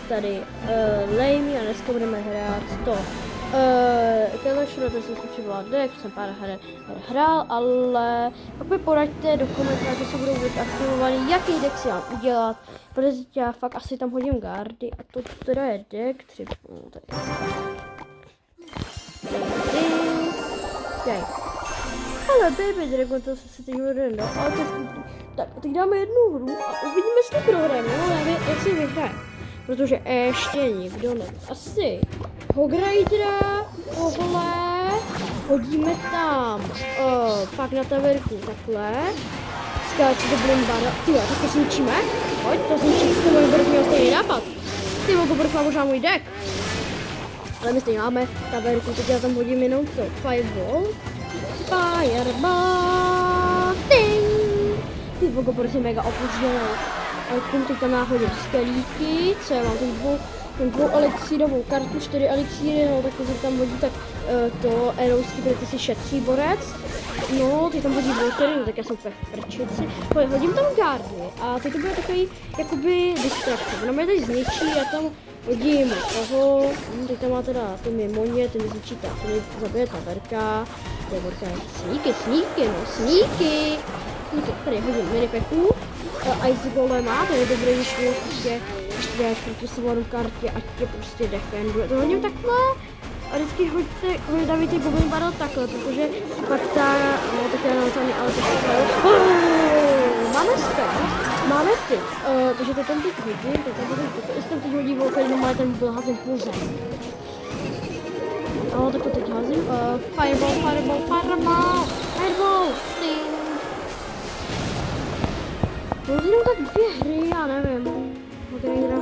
tady Lamy a dneska budeme hrát to. Clash Royale jsem si přivolal deck, jsem pár her hrál, ale pak mi poraďte do komentářů, co budou být aktivovaný, jaký deck si mám udělat, protože já fakt asi tam hodím gardy a to teda je deck 3. Ale Baby Dragon, to se teď hodně dal, ale to je vtipný. Tak a teď dáme jednu hru a uvidíme, jestli prohrajeme, no nevím, jak si vyhraje. Protože ještě nikdo neví. Asi Hogridera, tohle, hodíme tam, pak na taverku takhle, skáču do Blimbara, tyjo, tak to zničíme, pojď, to zničíme, to můj Boris měl stejný nápad, ty mogu Boris má možná můj deck, ale my stejně máme taverku, teď já tam hodím jenom to, Fireball, ting, ty mogu Boris je mega opožděný. Teď tam náhodě skelíky, co já mám dvou elixírovou kartu, 4 elixíry, no tak se tam hodí tak to Arrowsky, protože ty si šetří borec. No, ty tam hodí Voltery, no tak já jsem úplně v prčici. Hodím tam gardy a teď to bude takový jakoby distrakce. Ona mě teď zničí, já tam hodím toho, teď tam má teda ty mimoně, ty mi zničí tak, ty mi zabije taverka, taverka je sníky. Tady hodím minipeku, Ice Golema, to je dobrý, když prostě jdeš proti svou kartě, ať tě prostě defenduje. To hodím takhle a vždycky dávajte Goblin Battle takhle, protože pak ta, no tak já nevím, ale to spell. Máme spell, máme ty, takže to tam teď hodím, jestli tam teď hodí Volker, no má ten byl házím půl zem. No tak to teď házím, Fireball, ting. To jenom tak 2 hry, já nevím. Hogridera.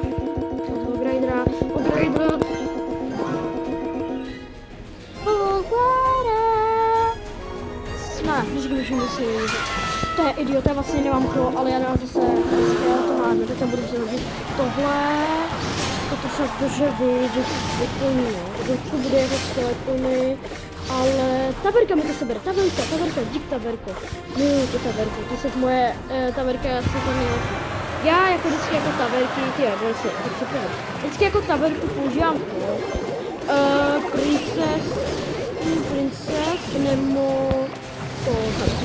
Ne, vždycky musím myslet. To je idiot, já vlastně nemám to, ale já nemám zase skeletonárnu, teď tam budu si hodit tohle. Toto však vyplní, to bude jako skeletony. Ale taverka mi to sebere, taverka, dík taverko. Miluji tu taverku, to je moje taverka, já si to nejlepší. Já jako vždycky jako taverky, vždycky jako taverku používám Princess, nebo to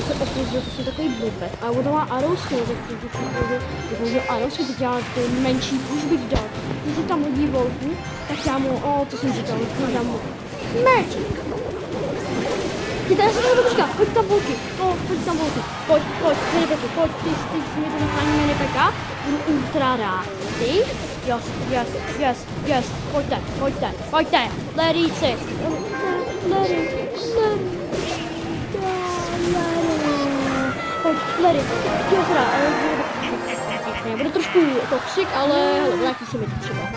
se opoužil, to jsou takový blbet. A ono má Arrowsky, tak použil Arrowsky, teď já takový menší, už bych dal. Když si tam hodí volku, tak já mu, to jsem říkal, dám mu Magic. Ty já se to počká, hoď tam volky, pojď, minipeky, pojď, ty mi to zachrání minipeka, budu ultra rád, ty, yes, pojďte, Leríci, Lery, bude trošku toxic, ale hele, vrátí se mi to třeba,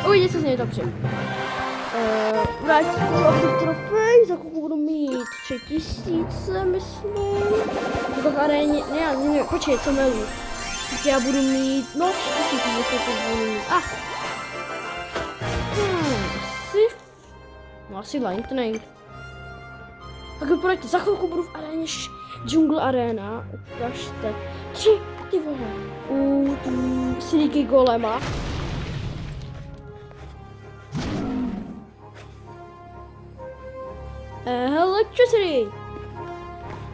uvidíte, co se mi to přijde. Vrátí se trofej, za kolik budu mít 3000, myslím. To v aréně, ne, počkej, co melu. Já budu mít, no, 3000, to budu mít, asi Lightning. Tak poraďte, za chvilku budu v aréně Jungle Arena, ukažte. 3, ty vole, Sneaky Golema. Electricity!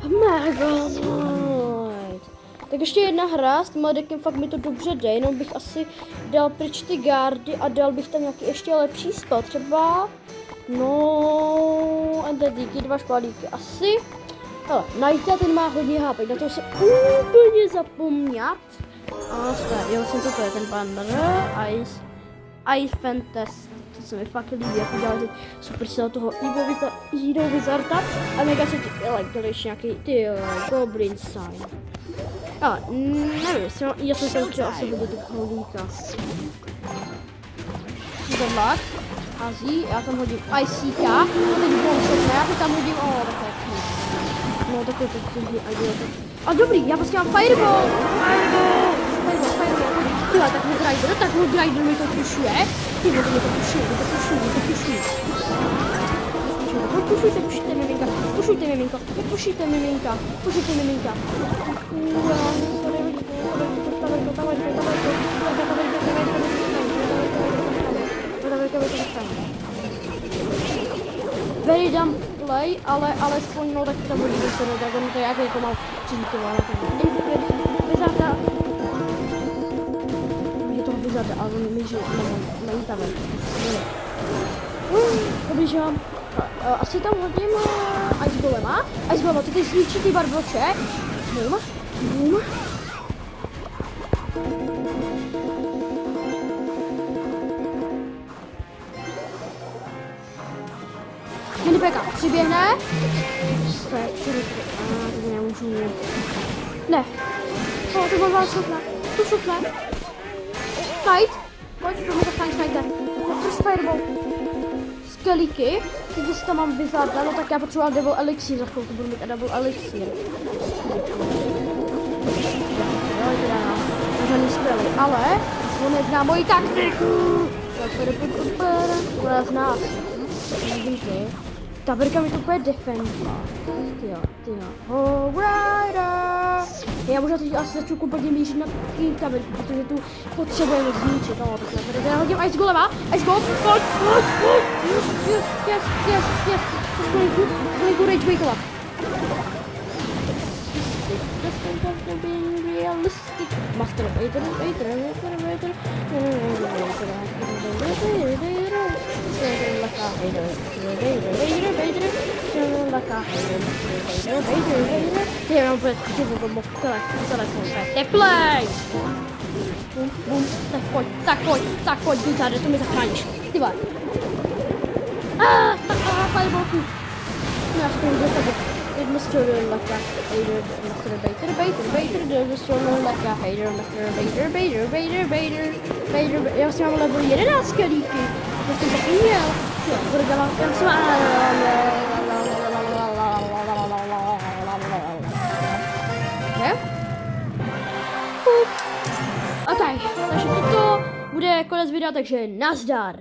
Mega nice! Tak ještě jedna hra, s tím deckem fakt mi to dobře jde, jenom bych asi dal pryč ty gardy a dal bych tam nějaký ještě lepší spell, třeba no, díky 2 špalíky, asi. Hele, Knighta, ten má hodně HP, na to se úplně zapomnět. A jo, jsem to je ten banner, Ice Fantastic. To se mi fakt líbí, jak udělal teď Supercell toho Evil Wizarda a mega se když nějaký ty Goblin Sign. Ale nevím, já jsem tam chtěl asi hodit toho líka. Zvedlak, hází, já tam hodím Iceka, a teď Bonsek, já to tam hodím, takhle. No takhle a dobrý, já vlastně mám Fireball. Tyhle, tak Hogrider mi to pušuje. Ty vole, mi to pušuje. Pušujte miminka. very dumb play, ale alespoň no tak tam bude se no Dragon to jak jako mal přijítovat. Vyzarda. Je to vyzarda, ale on mi že není tam. Objíždám. Asi tam hodím Ice Golema. Ice Golema, to ty zničí ty barboče. Boom. Minipeka přiběhne. To nemůžu. Ne. To bylo vás šupne. Tu šupne. Knight. Pojď, to mi zachrání Knighte. Plus Fireball. Skelíky. Teď si tam mám vyzádla, no tak já potřeboval Devil Elixir. Za chvilku budu mít Devil Elixir. Jo, teda na žádný spely, ale on nezná moji taktiku. Ona z nás. Vidím ty. Ta vrka mi to úplně defendla. Tyjo. Rider. Já možná teď asi začnu kompletně mířit na ta vrku, protože tu potřebujeme zničit. No, tak já hodím Ice Golema. Ice Golem, pojď. Yes. Chvilku rage baitovat. Realistic. Master Vader. Tak pojď, Wizarde, to mi zachráníš. Ty vole. Fireballku. Já si to jdu zabít. Mr. Laka, hater, Mr. Baiter, Mr. Laka, hater, Mr. Baiter. Já si mám level 11 kelíky. Já jsem zapomněl. Jo, budu dělat, já jsem ne? A tak, takže toto bude konec videa, takže nazdar.